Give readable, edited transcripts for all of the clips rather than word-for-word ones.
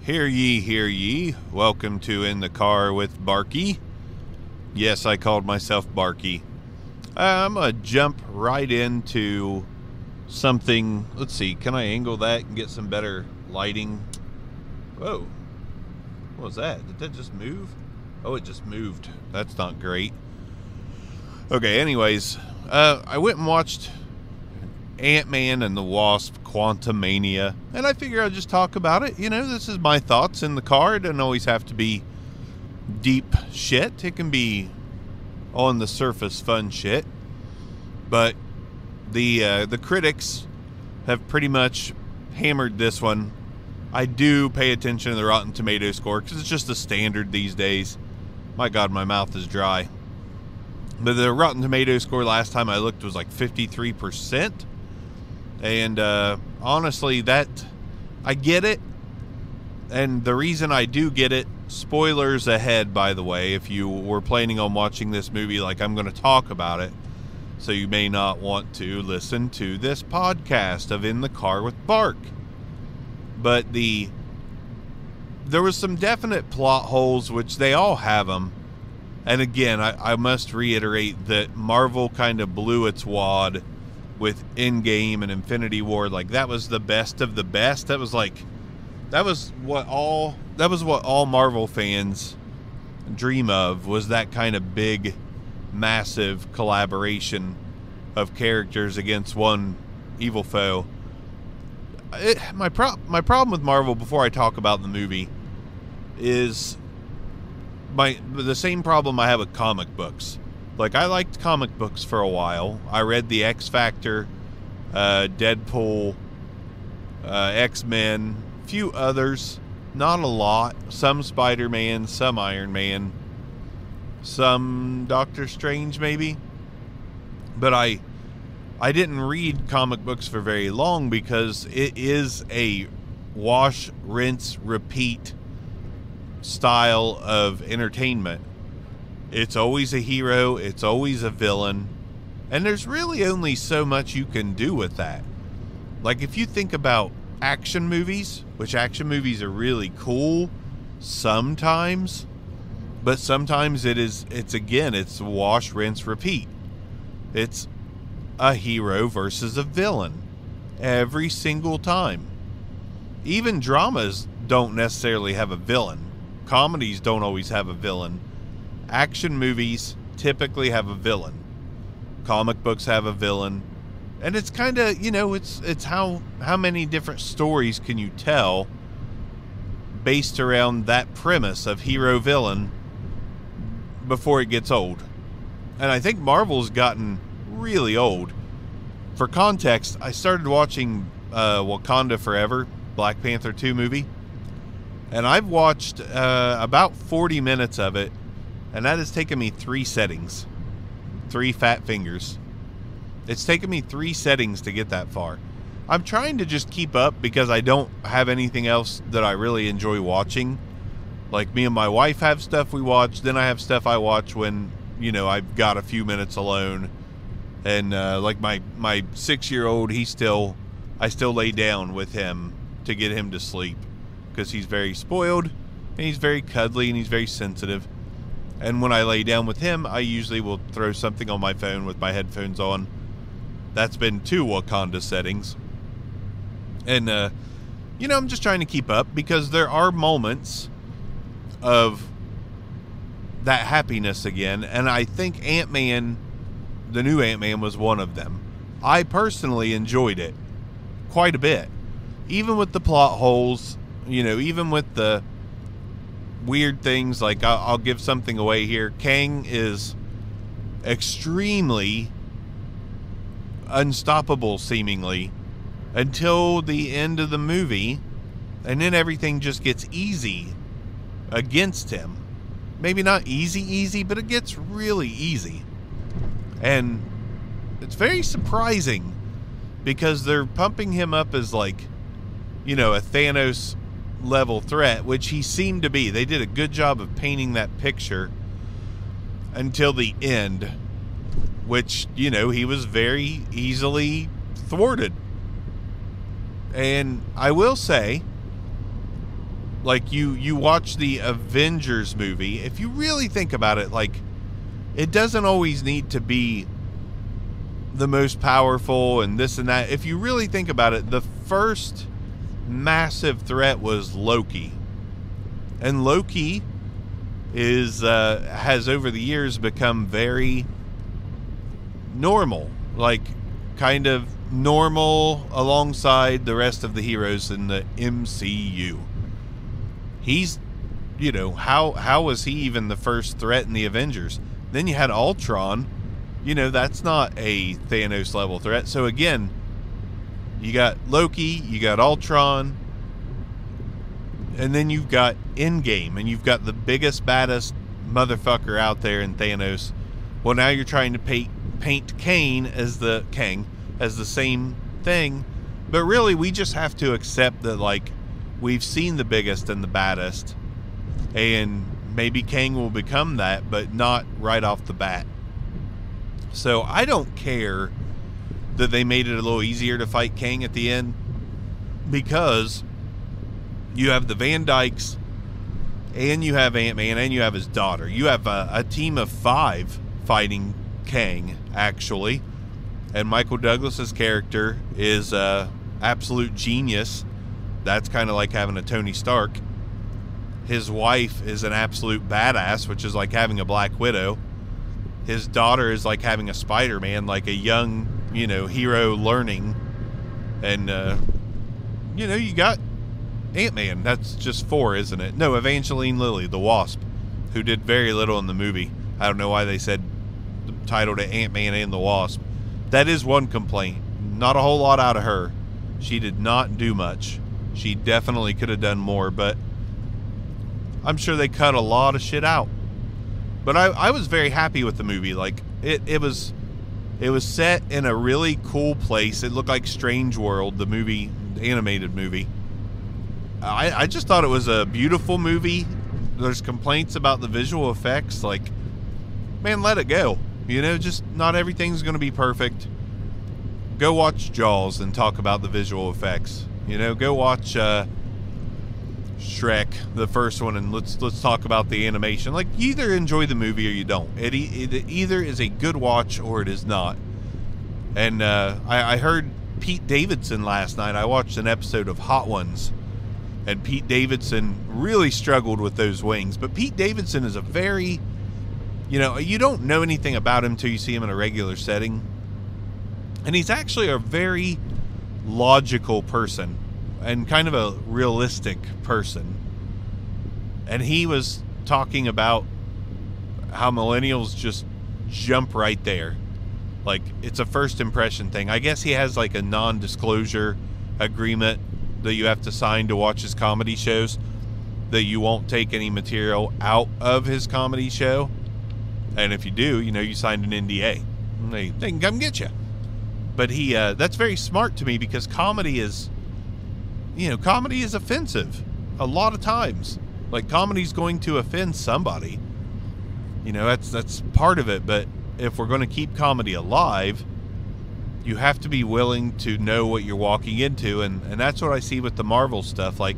Hear ye, hear ye. Welcome to In the Car with Barky. Yes, I called myself Barky. I'm going to jump right into something. Let's see, can I angle that and get some better lighting? Whoa. What was that? Did that just move? Oh, it just moved. That's not great. Okay, anyways, I went and watched Ant-Man and the Wasp Quantumania, and I figure I'll just talk about it. You know, this is my thoughts in the car. It doesn't always have to be deep shit. It can be on the surface fun shit. But the critics have pretty much hammered this one. I do pay attention to the Rotten Tomato score because it's just the standard these days. My God, my mouth is dry. But the Rotten Tomato score last time I looked was like 53%. And honestly, that I get it. And the reason I do get it, spoilers ahead, by the way, if you were planning on watching this movie, like I'm going to talk about it. So you may not want to listen to this podcast of In the Car with Bark. But there was some definite plot holes, which they all have them. And again, I must reiterate that Marvel kind of blew its wad with Endgame and Infinity War. Like, that was the best of the best. That was what all Marvel fans dream of, was that kind of big, massive collaboration of characters against one evil foe. My problem with Marvel, before I talk about the movie, is the same problem I have with comic books. Like, I liked comic books for a while. I read the X Factor, Deadpool, X-Men, few others, not a lot. Some Spider-Man, some Iron Man, some Doctor Strange maybe. But I didn't read comic books for very long because it is a wash, rinse, repeat style of entertainment. It's always a hero, it's always a villain, and there's really only so much you can do with that. Like, if you think about action movies, which action movies are really cool sometimes, but sometimes it's wash, rinse, repeat. It's a hero versus a villain every single time. Even dramas don't necessarily have a villain. Comedies don't always have a villain. Action movies typically have a villain. Comic books have a villain. And it's kind of, you know, it's how many different stories can you tell based around that premise of hero-villain before it gets old. And I think Marvel's gotten really old. For context, I started watching Wakanda Forever, Black Panther 2 movie. And I've watched about 40 minutes of it. And that has taken me 3 settings. 3 fat fingers. It's taken me 3 settings to get that far. I'm trying to just keep up because I don't have anything else that I really enjoy watching. Like, me and my wife have stuff we watch. Then I have stuff I watch when, you know, I've got a few minutes alone. And like my 6-year-old, I still lay down with him to get him to sleep. Because he's very spoiled. And he's very cuddly and he's very sensitive. And when I lay down with him, I usually will throw something on my phone with my headphones on. That's been 2 Wakanda settings. And, you know, I'm just trying to keep up because there are moments of that happiness again. And I think Ant-Man, the new Ant-Man, was one of them. I personally enjoyed it quite a bit. Even with the plot holes, you know, even with the weird things, like I'll give something away here. Kang is extremely unstoppable, seemingly, until the end of the movie, and then everything just gets easy against him. Maybe not easy, but it gets really easy. And it's very surprising because they're pumping him up as, like, you know, a Thanos level threat, which he seemed to be. They did a good job of painting that picture until the end, which, you know, he was very easily thwarted. And I will say, Like, you watch the Avengers movie, if you really think about it, like, it doesn't always need to be the most powerful and this and that. If you really think about it, the first massive threat was Loki. And Loki has over the years become very normal, like kind of normal alongside the rest of the heroes in the MCU. He's, you know, how was he even the first threat in the Avengers? Then you had Ultron. You know, that's not a Thanos level threat. So again, you got Loki, you got Ultron, and then you've got Endgame, and you've got the biggest, baddest motherfucker out there in Thanos. Well, now you're trying to paint Kang as the same thing. But really, we just have to accept that, like, we've seen the biggest and the baddest, and maybe Kang will become that, but not right off the bat. So I don't care that they made it a little easier to fight Kang at the end, because you have the Van Dykes, and you have Ant-Man, and you have his daughter. You have a team of 5 fighting Kang, actually. And Michael Douglas's character is absolute genius. That's kind of like having a Tony Stark. His wife is an absolute badass, which is like having a Black Widow. His daughter is like having a Spider-Man, like a young, you know, hero learning. And, you know, you got Ant-Man. That's just 4, isn't it? No, Evangeline Lilly, the Wasp, who did very little in the movie. I don't know why they said the title to Ant-Man and the Wasp. That is one complaint. Not a whole lot out of her. She did not do much. She definitely could have done more, but I'm sure they cut a lot of shit out. But I was very happy with the movie. Like, it was set in a really cool place. It looked like Strange World, the movie, the animated movie. I just thought it was a beautiful movie. There's complaints about the visual effects. Like, man, let it go. You know, just not everything's going to be perfect. Go watch Jaws and talk about the visual effects. You know, go watch Shrek, the first one, and let's talk about the animation. Like, you either enjoy the movie or you don't. It either is a good watch or it is not. And I heard Pete Davidson last night. I watched an episode of Hot Ones, and Pete Davidson really struggled with those wings. But Pete Davidson is a very, you know, you don't know anything about him until you see him in a regular setting. And he's actually a very logical person and kind of a realistic person. And he was talking about how millennials just jump right there. Like, it's a first impression thing. I guess he has like a non-disclosure agreement that you have to sign to watch his comedy shows, that you won't take any material out of his comedy show. And if you do, you know, you signed an NDA. They can come get you. But he, that's very smart to me, because comedy is, you know, comedy is offensive a lot of times. Like, comedy's going to offend somebody. You know, that's part of it. But if we're going to keep comedy alive, you have to be willing to know what you're walking into. And that's what I see with the Marvel stuff. Like,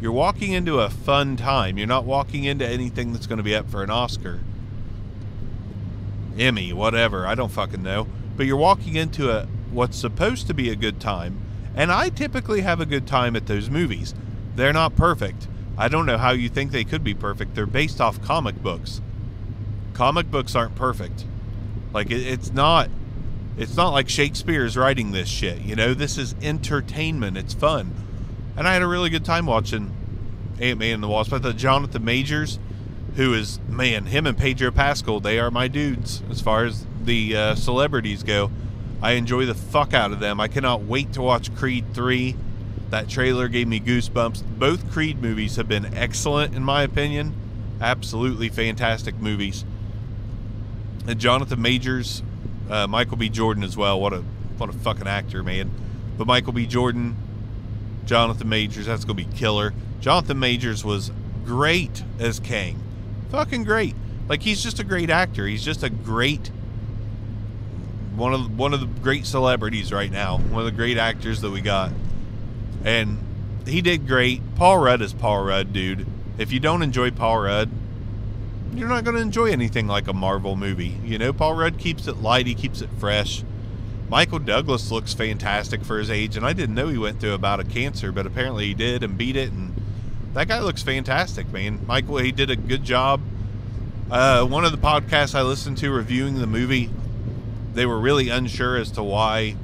you're walking into a fun time. You're not walking into anything that's going to be up for an Oscar, Emmy, whatever. I don't fucking know. But you're walking into what's supposed to be a good time. And I typically have a good time at those movies. They're not perfect. I don't know how you think they could be perfect. They're based off comic books. Comic books aren't perfect. Like, it's not like Shakespeare's writing this shit. You know, this is entertainment. It's fun. And I had a really good time watching Ant-Man and the Wasp. I thought Jonathan Majors, who is, man, him and Pedro Pascal, they are my dudes as far as the celebrities go. I enjoy the fuck out of them. I cannot wait to watch Creed 3. That trailer gave me goosebumps. Both Creed movies have been excellent, in my opinion. Absolutely fantastic movies. And Jonathan Majors, Michael B. Jordan as well. What a fucking actor, man. But Michael B. Jordan, Jonathan Majors, that's going to be killer. Jonathan Majors was great as Kang. Fucking great. Like, he's just a great actor. He's just a great, one of the great celebrities right now. One of the great actors that we got. And he did great. Paul Rudd is Paul Rudd, dude. If you don't enjoy Paul Rudd, you're not going to enjoy anything like a Marvel movie. You know, Paul Rudd keeps it light. He keeps it fresh. Michael Douglas looks fantastic for his age, and I didn't know he went through a bout of cancer, but apparently he did and beat it, and that guy looks fantastic, man. Michael, he did a good job. One of the podcasts I listened to reviewing the movie, they were really unsure as to why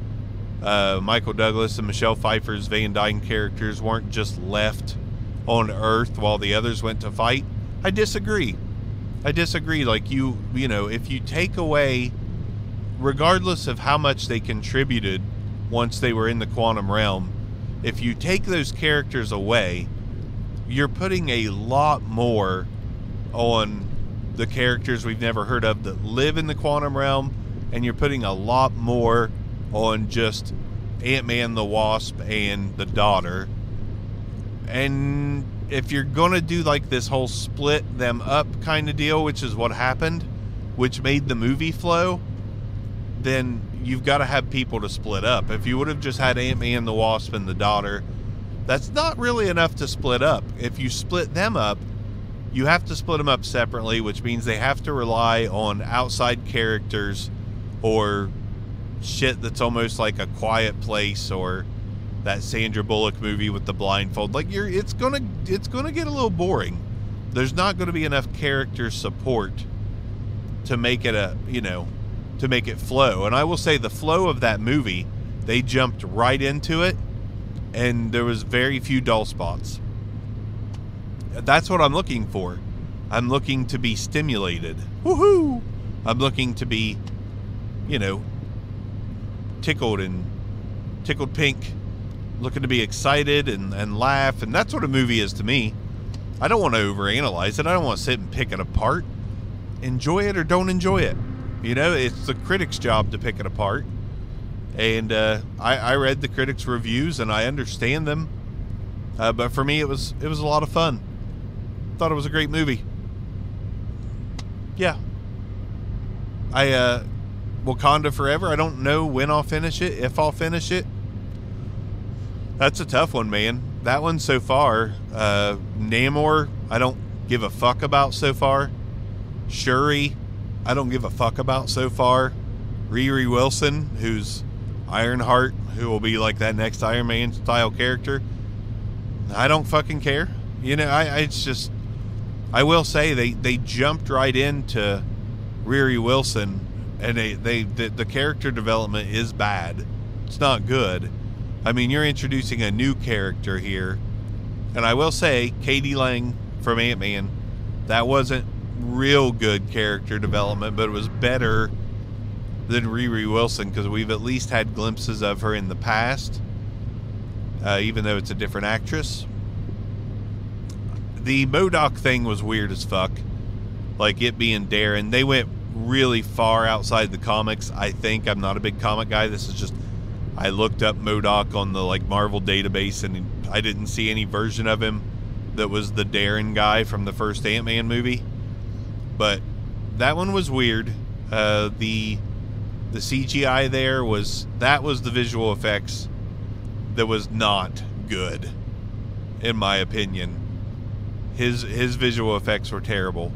Michael Douglas and Michelle Pfeiffer's Van Dyne characters weren't just left on Earth while the others went to fight. I disagree. Like, you know, if you take away, regardless of how much they contributed once they were in the quantum realm, if you take those characters away, you're putting a lot more on the characters we've never heard of that live in the quantum realm, and you're putting a lot more on just Ant-Man the Wasp and the daughter. And if you're gonna do like this whole split them up kind of deal, which is what happened, which made the movie flow, then you've got to have people to split up. If you would have just had Ant-Man the Wasp and the daughter, that's not really enough to split up. If you split them up, you have to split them up separately, which means they have to rely on outside characters or shit that's almost like A Quiet Place or that Sandra Bullock movie with the blindfold. Like, it's gonna get a little boring. There's not going to be enough character support to make it to make it flow. And I will say the flow of that movie, they jumped right into it, and there was very few dull spots. That's what I'm looking for. I'm looking to be stimulated. Woohoo! I'm looking to be, tickled pink. Looking to be excited and laugh. And that's what a movie is to me. I don't want to overanalyze it. I don't want to sit and pick it apart. Enjoy it or don't enjoy it. It's the critic's job to pick it apart. And I read the critics' reviews and I understand them. But for me, it was a lot of fun. Thought it was a great movie. Yeah. Wakanda Forever, I don't know when I'll finish it, if I'll finish it. That's a tough one, man. That one so far. Namor, I don't give a fuck about so far. Shuri, I don't give a fuck about so far. Riri Wilson, who's Ironheart, who will be like that next Iron Man style character, I don't fucking care. I will say they jumped right into Riri Wilson, and the character development is bad. It's not good. I mean, you're introducing a new character here, and I will say Katie Lang from Ant-Man, that wasn't real good character development, but it was better than Riri Wilson because we've at least had glimpses of her in the past, even though it's a different actress. The MODOK thing was weird as fuck. Like it being Darren. They went really far outside the comics, I think. I'm not a big comic guy. This is just, I looked up MODOK on the Marvel database and I didn't see any version of him that was the Darren guy from the first Ant-Man movie. But that one was weird. The CGI there was the visual effects that was not good, in my opinion. His visual effects were terrible.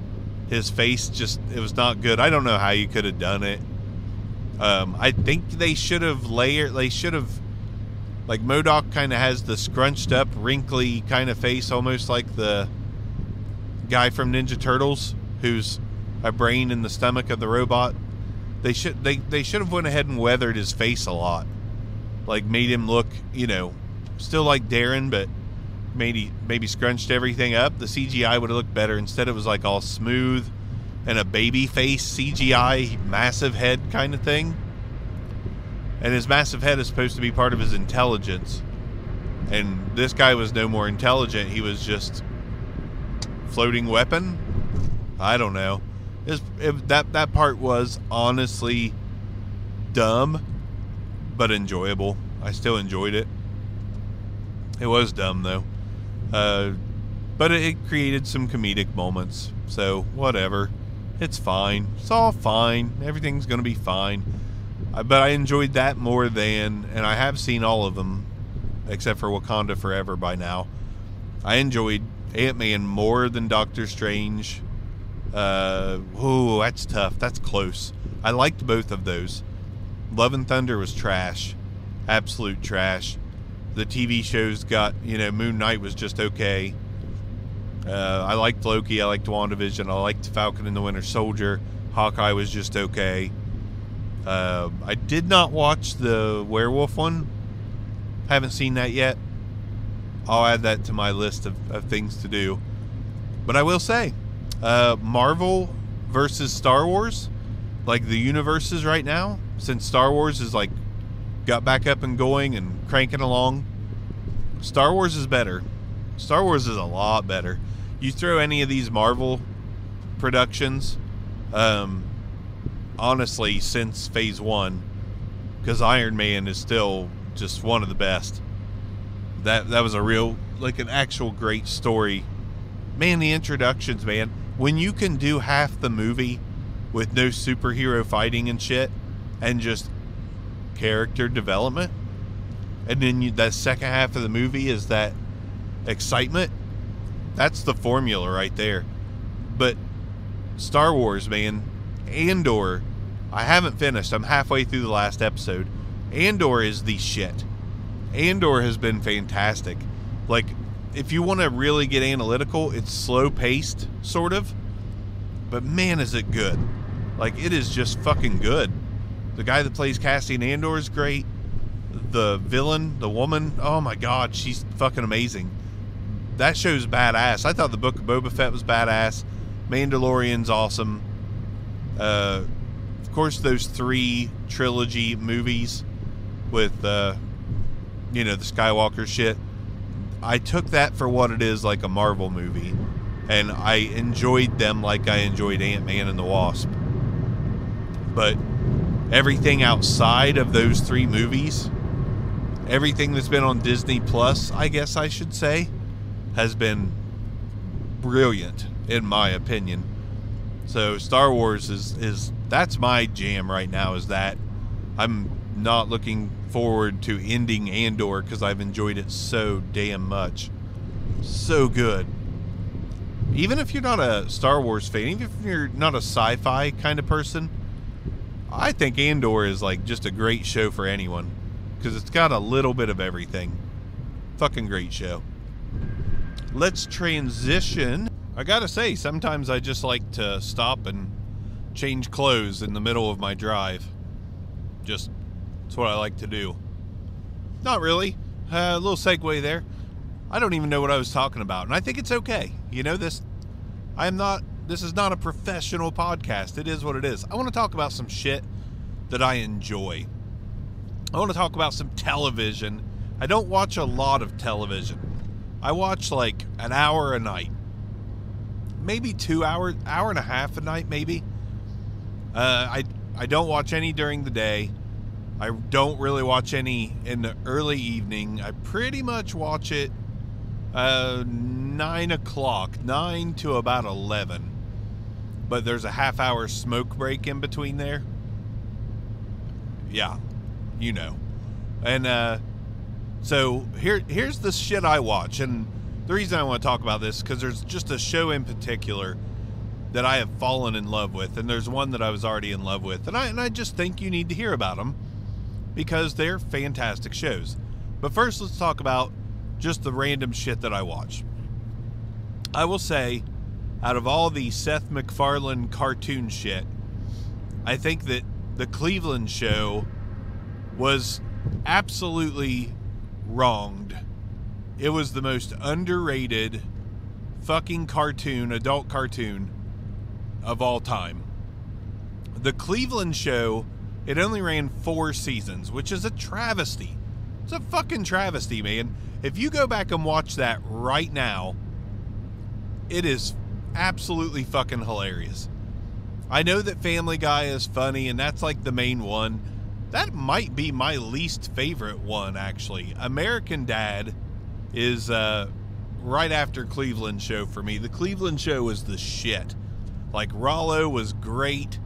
His face it was not good. I don't know how you could have done it. I think they should have MODOK kind of has the scrunched up, wrinkly kind of face, almost like the guy from Ninja Turtles, who's a brain in the stomach of the robot. They should have went ahead and weathered his face a lot. Like made him look, still like Darren, but maybe scrunched everything up. The CGI would have looked better. Instead it was like all smooth and a baby face CGI, massive head kind of thing. And his massive head is supposed to be part of his intelligence. And this guy was no more intelligent. He was just floating weapon. I don't know. That part was honestly dumb, but enjoyable. I still enjoyed it. It was dumb though. But it created some comedic moments. So whatever. It's fine. It's all fine. Everything's going to be fine. But I enjoyed that more than, and I have seen all of them, except for Wakanda Forever by now. I enjoyed Ant-Man more than Doctor Strange. That's tough. That's close. I liked both of those. Love and Thunder was trash. Absolute trash. The TV shows got, Moon Knight was just okay. I liked Loki. I liked WandaVision. I liked Falcon and the Winter Soldier. Hawkeye was just okay. I did not watch the werewolf one. Haven't seen that yet. I'll add that to my list of things to do. But I will say, Marvel versus Star Wars, like the universes right now, since Star Wars is like got back up and going and cranking along, Star Wars is better. Star Wars is a lot better. You throw any of these Marvel productions, honestly, since Phase 1, because Iron Man is still just one of the best. That was a real, like an actual great story. Man, the introductions, man. When you can do half the movie with no superhero fighting and shit, and just character development, and then that second half of the movie is that excitement, that's the formula right there. But Star Wars, man, Andor, I haven't finished. I'm halfway through the last episode. Andor is the shit. Andor has been fantastic. Like, if you want to really get analytical, it's slow paced, sort of, but man, is it good. Like, it is just fucking good. The guy that plays Cassian Andor is great. The villain, the woman, oh my god, she's fucking amazing. That show's badass. I thought the Book of Boba Fett was badass. Mandalorian's awesome. Of course, those 3 trilogy movies with, the Skywalker shit. I took that for what it is, like a Marvel movie. And I enjoyed them like I enjoyed Ant-Man and the Wasp. But everything outside of those 3 movies, everything that's been on Disney Plus, I guess I should say, has been brilliant, in my opinion. So Star Wars is that's my jam right now, is that. I'm not looking forward to ending Andor because I've enjoyed it so damn much. So good. Even if you're not a Star Wars fan, even if you're not a sci-fi kind of person, I think Andor is like just a great show for anyone, because it's got a little bit of everything. Fucking great show. Let's transition. I gotta say, sometimes I just like to stop and change clothes in the middle of my drive. That's what I like to do. Not really. A little segue there. I don't even know what I was talking about, and I think it's okay. This is not a professional podcast. It is what it is. I want to talk about some shit that I enjoy. I want to talk about some television. I don't watch a lot of television. I watch like an hour a night. Maybe 2 hours, hour and a half a night, maybe. I don't watch any during the day. I don't really watch any in the early evening. I pretty much watch it 9 o'clock, 9 to about 11. But there's a half-hour smoke break in between there. Yeah, And so here's the shit I watch. And the reason I want to talk about this, because there's just a show in particular that I have fallen in love with. And there's one that I was already in love with. And I just think you need to hear about them, because they're fantastic shows. But first, let's talk about just the random shit that I watch. I will say, out of all the Seth MacFarlane cartoon shit, I think that the Cleveland Show was absolutely wronged. It was the most underrated fucking cartoon, adult cartoon, of all time. The Cleveland Show, it only ran 4 seasons, which is a travesty. It's a fucking travesty, man. If you go back and watch that right now, it is absolutely fucking hilarious. I know that Family Guy is funny, and that's like the main one. That might be my least favorite one, actually. American Dad is right after Cleveland Show for me. The Cleveland Show was the shit. Like, Rollo was great.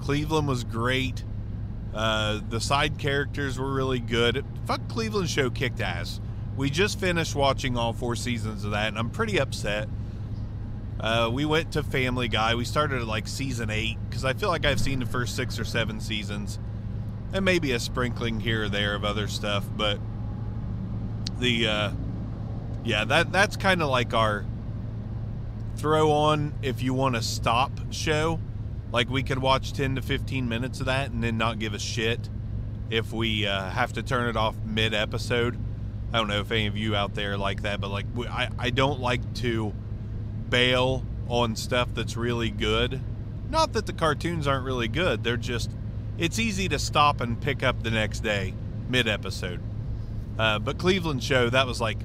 Cleveland was great. The side characters were really good. Fuck, Cleveland Show kicked ass. We just finished watching all 4 seasons of that, and I'm pretty upset. We went to Family Guy. We started at like season 8, because I feel like I've seen the first 6 or 7 seasons, and maybe a sprinkling here or there of other stuff, but the yeah, that's kind of like our throw on if you want to stop show. Like, we could watch 10 to 15 minutes of that and then not give a shit if we have to turn it off mid-episode. I don't know if any of you out there like that, but like, I don't like to bail on stuff that's really good. Not that the cartoons aren't really good, they're just, it's easy to stop and pick up the next day mid-episode. But Cleveland show, that was like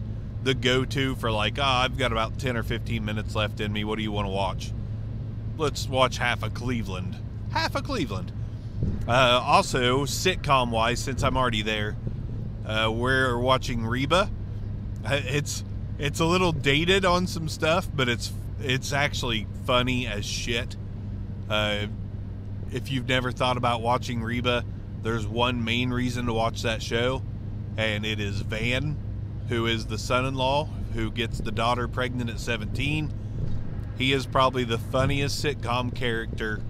the go-to for like, I've got about 10 or 15 minutes left in me, what do you want to watch? Let's watch half of Cleveland. Half of Cleveland. Also, sitcom-wise, since I'm already there, we're watching Reba. It's a little dated on some stuff, but it's actually funny as shit. If you've never thought about watching Reba, there's one main reason to watch that show, and it is Van, who is the son-in-law who gets the daughter pregnant at 17. He is probably the funniest sitcom character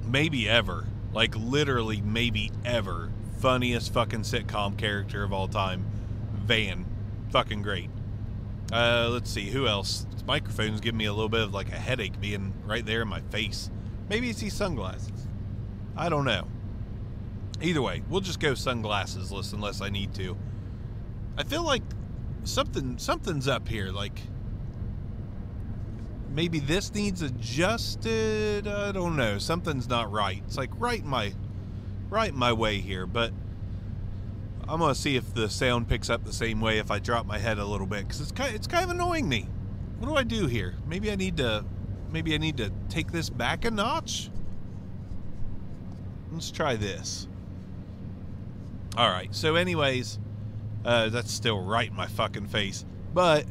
maybe ever. Like, literally maybe ever. Funniest fucking sitcom character of all time. Van. Fucking great. Let's see, who else? This microphone's giving me a little bit of like a headache being right there in my face. Maybe it's these sunglasses. I don't know. Either way, we'll just go sunglasses unless I need to. I feel like something's up here. Like, maybe this needs adjusted. I don't know. Something's not right. It's like right in my way here, but I'm gonna see if the sound picks up the same way if I drop my head a little bit, because it's kind of annoying me. What do I do here? Maybe I need to take this back a notch. Let's try this. All right. So, anyways, that's still right in my fucking face. But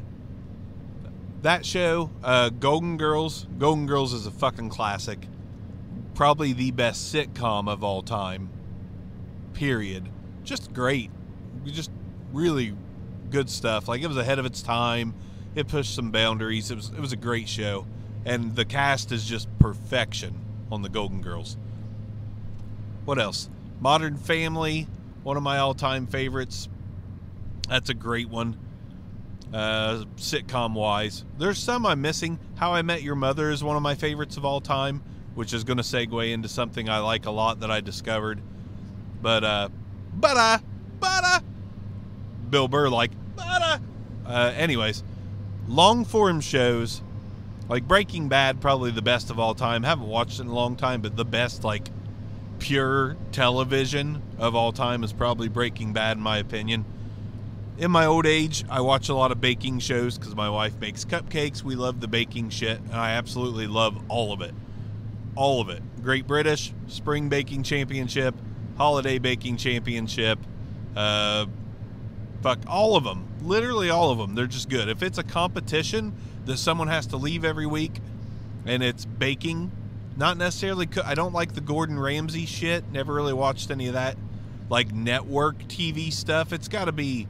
that show, Golden Girls. Golden Girls is a fucking classic. Probably the best sitcom of all time. Period. Just great. Just really good stuff. Like, it was ahead of its time. It pushed some boundaries. It was a great show. And the cast is just perfection on the Golden Girls. What else? Modern Family, one of my all-time favorites. That's a great one. Sitcom-wise. There's some I'm missing. How I Met Your Mother is one of my favorites of all time, which is going to segue into something I like a lot that I discovered. But Bill Burr, like, anyways, long-form shows, like Breaking Bad, probably the best of all time. Haven't watched it in a long time, but the best, like, pure television of all time is probably Breaking Bad, in my opinion. In my old age, I watch a lot of baking shows because my wife makes cupcakes. We love the baking shit, and I absolutely love all of it. All of it. Great British, Spring Baking Championship, Holiday Baking Championship, fuck, all of them. Literally all of them. They're just good. If it's a competition that someone has to leave every week and it's baking, not necessarily I don't like the Gordon Ramsay shit. Never really watched any of that. Like, network TV stuff. It's got to be,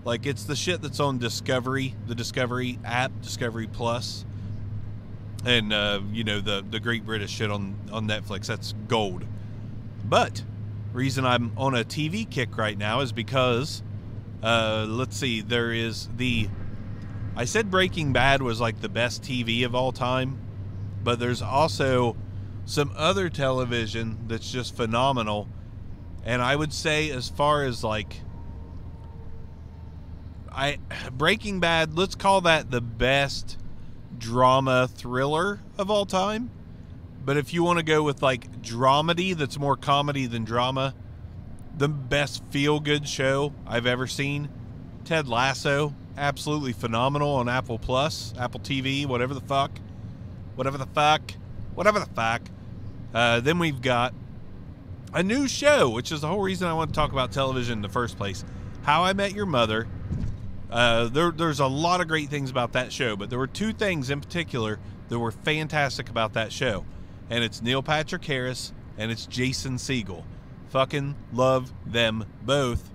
like, it's the shit that's on Discovery, the Discovery app, Discovery Plus. And, you know, the Great British shit on Netflix. That's gold. But reason I'm on a TV kick right now is because, let's see, there is I said Breaking Bad was like the best TV of all time, but there's also some other television that's just phenomenal. And I would say, as far as like, Breaking Bad, let's call that the best drama thriller of all time. But if you want to go with like dramedy, that's more comedy than drama, the best feel-good show I've ever seen, Ted Lasso. Absolutely phenomenal on Apple Plus, Apple TV, whatever the fuck. Then we've got a new show, which is the whole reason I want to talk about television in the first place. How I Met Your Mother. There's a lot of great things about that show, but there were 2 things in particular that were fantastic about that show. And it's Neil Patrick Harris and it's Jason Segel. Fucking love them both.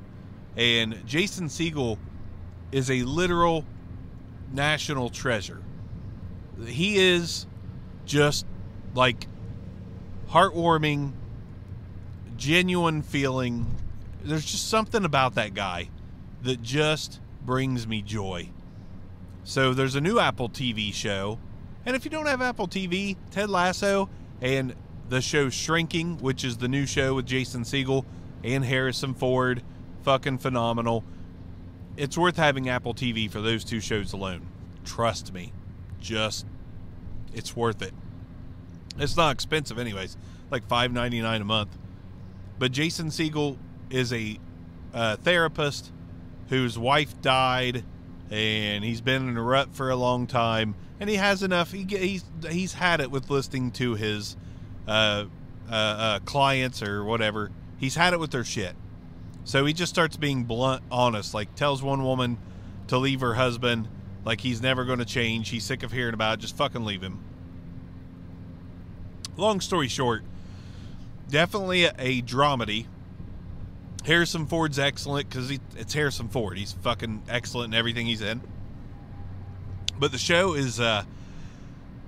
And Jason Segel is a literal national treasure. He is just like heartwarming, genuine feeling. There's just something about that guy that just brings me joy. So there's a new Apple TV show. And if you don't have Apple TV, Ted Lasso and the show Shrinking, which is the new show with Jason Segel and Harrison Ford, fucking phenomenal. It's worth having Apple TV for those two shows alone. Trust me. It's worth it. It's not expensive anyways, like $5.99 a month. But Jason Segel is a therapist whose wife died, and he's been in a rut for a long time, and he has enough. He's had it with listening to his clients or whatever. He's had it with their shit. So he just starts being blunt, honest, like tells one woman to leave her husband, like he's never going to change. He's sick of hearing about it. Just fucking leave him. Long story short, definitely a dramedy. Harrison Ford's excellent because it's Harrison Ford. He's fucking excellent in everything he's in. But the show is,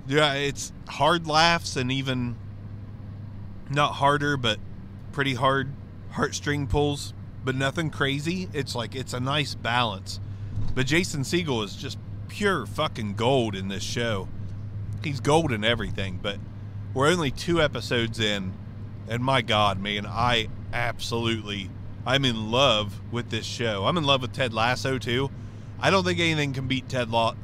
it's hard laughs and even not harder, but pretty hard heartstring pulls, but nothing crazy. It's like, it's a nice balance. But Jason Segel is just pure fucking gold in this show. He's gold in everything, but we're only 2 episodes in, and my God, man, I'm in love with this show. I'm in love with Ted Lasso, too. I don't think anything can beat Ted Lasso.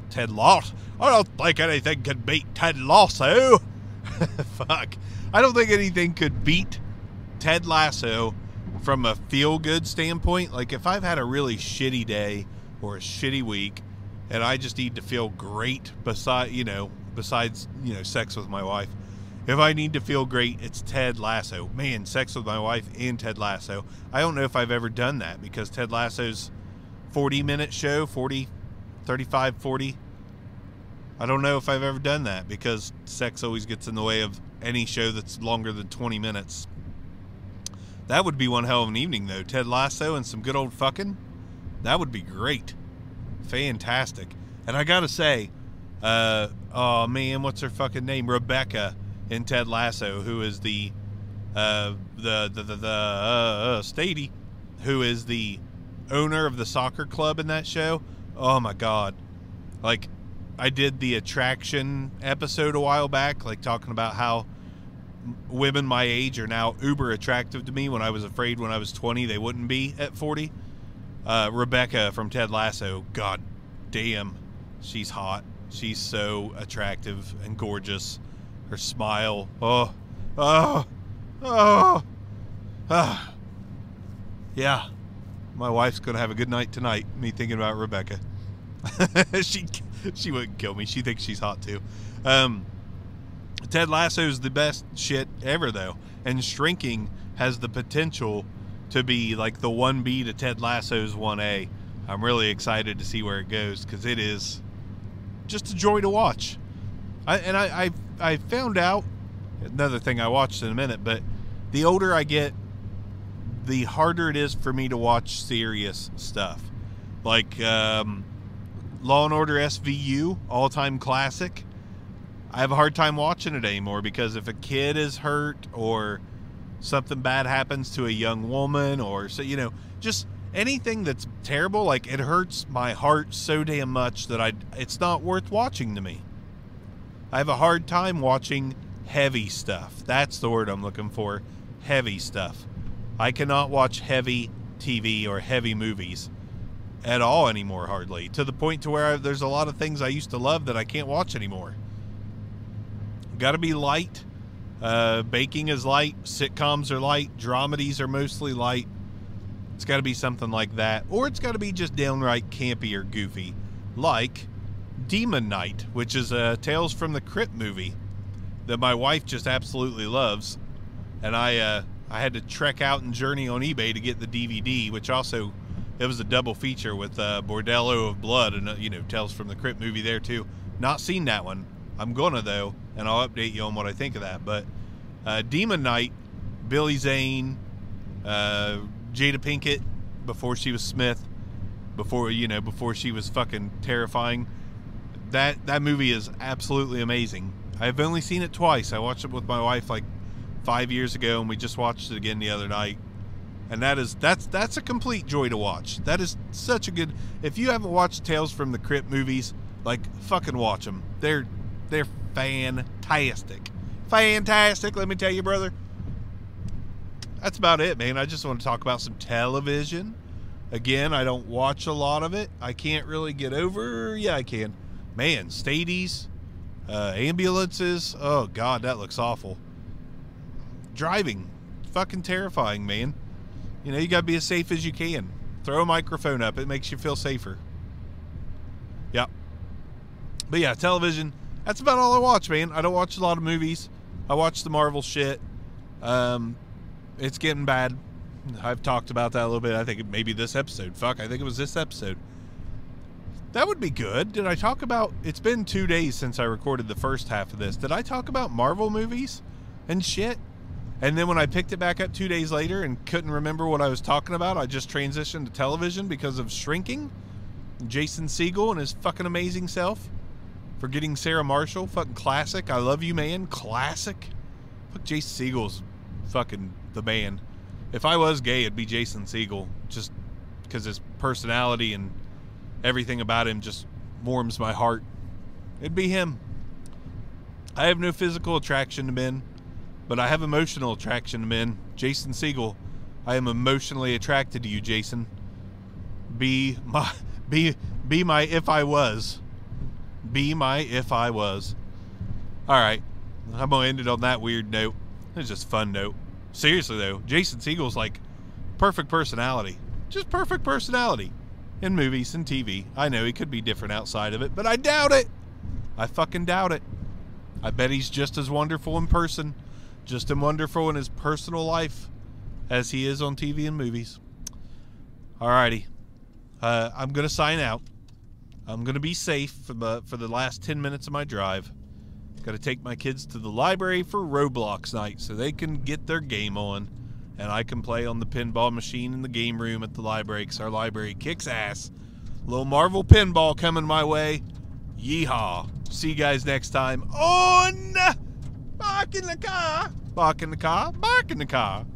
I don't think anything can beat Ted Lasso. Fuck. I don't think anything could beat Ted Lasso from a feel-good standpoint. Like, if I've had a really shitty day or a shitty week, and I just need to feel great besides, sex with my wife. If I need to feel great, it's Ted Lasso. Man, sex with my wife and Ted Lasso. I don't know if I've ever done that because Ted Lasso's 40-minute show, 35, 40. I don't know if I've ever done that because sex always gets in the way of any show that's longer than 20 minutes. That would be one hell of an evening, though. Ted Lasso and some good old fucking. That would be great. Fantastic. And I gotta say, oh man, what's her fucking name? Rebecca in Ted Lasso, who is the Stady, who is the owner of the soccer club in that show. Oh my God. Like, I did the attraction episode a while back, like talking about how women my age are now uber attractive to me when I was afraid when I was 20 they wouldn't be at 40. Rebecca from Ted Lasso, God damn, she's hot. She's so attractive and gorgeous. Her smile, yeah. My wife's gonna have a good night tonight. Me thinking about Rebecca. She wouldn't kill me. She thinks she's hot too. Ted Lasso's the best shit ever, though, and Shrinking has the potential to be like the 1B to Ted Lasso's 1A. I'm really excited to see where it goes because it is just a joy to watch. I found out another thing I watched in a minute, but the older I get, the harder it is for me to watch serious stuff. Like Law and Order SVU, all-time classic. I have a hard time watching it anymore because if a kid is hurt or something bad happens to a young woman or so, just anything that's terrible, like it hurts my heart so damn much that it's not worth watching to me. I have a hard time watching heavy stuff. That's the word I'm looking for. Heavy stuff. I cannot watch heavy TV or heavy movies at all anymore, hardly. To the point to where there's a lot of things I used to love that I can't watch anymore. Got to be light. Baking is light. Sitcoms are light. Dramedies are mostly light. It's got to be something like that. Or it's got to be just downright campy or goofy. Like Demon Knight, which is a Tales from the Crypt movie that my wife just absolutely loves. And I had to trek out and journey on eBay to get the DVD, which also, it was a double feature with Bordello of Blood and, Tales from the Crypt movie there too. Not seen that one. I'm gonna, though, and I'll update you on what I think of that. But Demon Knight, Billy Zane, Jada Pinkett before she was Smith, before she was fucking terrifying. That movie is absolutely amazing. I've only seen it twice. I watched it with my wife like 5 years ago, and we just watched it again the other night. And that's a complete joy to watch. That is such a good. If you haven't watched Tales from the Crypt movies, like, fucking watch them. They're fantastic. Fantastic, let me tell you, brother. That's about it, man. I just want to talk about some television. Again, I don't watch a lot of it. I can't really get over. Yeah, I can. Man, stadies, ambulances. Oh, God, that looks awful. Driving. Fucking terrifying, man. You know, you got to be as safe as you can. Throw a microphone up. It makes you feel safer. Yep. But yeah, television. That's about all I watch, man. I don't watch a lot of movies. I watch the Marvel shit. It's getting bad. I've talked about that a little bit. I think maybe this episode. Fuck, I think it was this episode. That would be good. Did I talk about... It's been 2 days since I recorded the first half of this. Did I talk about Marvel movies and shit? And then when I picked it back up 2 days later and couldn't remember what I was talking about, I just transitioned to television because of Shrinking. Jason Segel and his fucking amazing self. Forgetting Sarah Marshall. Fucking classic. I love you, man. Classic. Fuck, Jason Segel's fucking the man. If I was gay, it'd be Jason Segel. Just because his personality and everything about him just warms my heart. It'd be him. I have no physical attraction to men, but I have emotional attraction to men. Jason Segel, I am emotionally attracted to you, Jason. Be my if I was. Be my if I was. Alright. I'm going to end it on that weird note. It's just a fun note. Seriously, though, Jason Segel's like perfect personality. Just perfect personality. In movies and TV. I know he could be different outside of it, but I doubt it. I fucking doubt it. I bet he's just as wonderful in person. Just as wonderful in his personal life as he is on TV and movies. Alrighty. I'm going to sign out. I'm going to be safe for the last 10 minutes of my drive. Got to take my kids to the library for Roblox night so they can get their game on. And I can play on the pinball machine in the game room at the library because our library kicks ass. Little Marvel pinball coming my way. Yeehaw. See you guys next time on Bark in the Car. Bark in the Car. Bark in the Car.